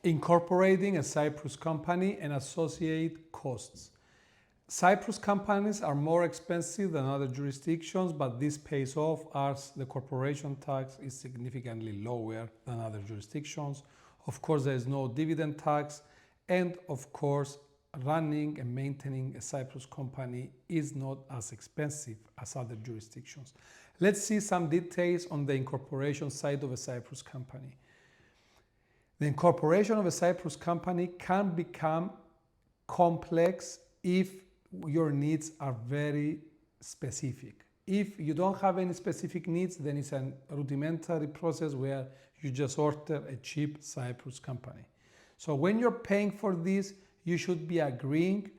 Incorporating a Cyprus company and associate costs. Cyprus companies are more expensive than other jurisdictions, but this pays off as the corporation tax is significantly lower than other jurisdictions. Of course, there is no dividend tax, and of course, running and maintaining a Cyprus company is not as expensive as other jurisdictions. Let's see some details on the incorporation side of a Cyprus company. The incorporation of a Cyprus company can become complex if your needs are very specific. If you don't have any specific needs, then it's a rudimentary process where you just order a cheap Cyprus company. So when you're paying for this, you should be agreeing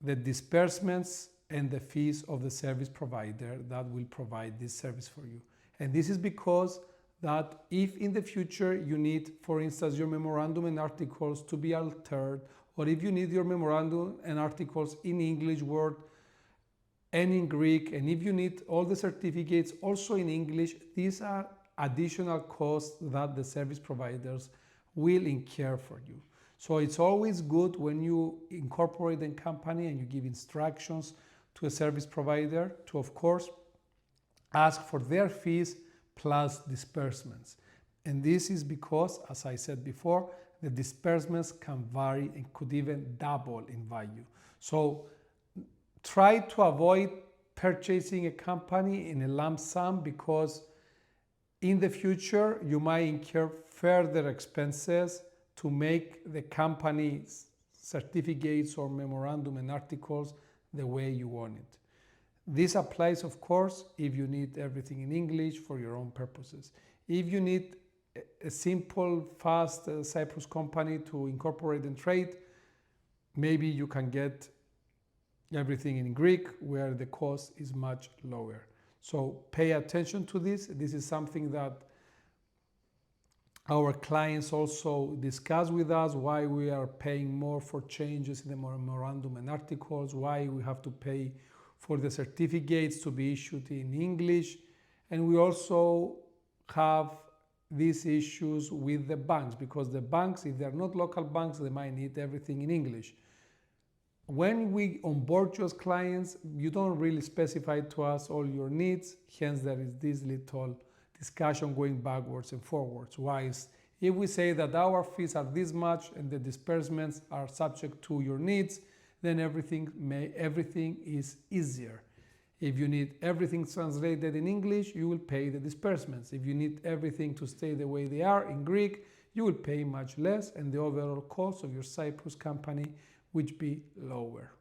the disbursements and the fees of the service provider that will provide this service for you. And this is because that if in the future you need, for instance, your memorandum and articles to be altered, or if you need your memorandum and articles in English word and in Greek, and if you need all the certificates also in English, these are additional costs that the service providers will incur for you. So it's always good when you incorporate a company and you give instructions to a service provider to, of course, ask for their fees plus disbursements. And this is because, as I said before, the disbursements can vary and could even double in value. So try to avoid purchasing a company in a lump sum, because in the future you might incur further expenses to make the company's certificates or memorandum and articles the way you want it. This applies, of course, if you need everything in English for your own purposes. If you need a simple, fast Cyprus company to incorporate and trade, maybe you can get everything in Greek where the cost is much lower. So pay attention to this. This is something that our clients also discuss with us, why we are paying more for changes in the memorandum and articles, why we have to pay for the certificates to be issued in English. And we also have these issues with the banks, because the banks, if they're not local banks, they might need everything in English. When we onboard you as clients, you don't really specify to us all your needs, hence there is this little discussion going backwards and forwards. Whereas if we say that our fees are this much and the disbursements are subject to your needs, then everything is easier. If you need everything translated in English, you will pay the disbursements. If you need everything to stay the way they are in Greek, you will pay much less, and the overall cost of your Cyprus company would be lower.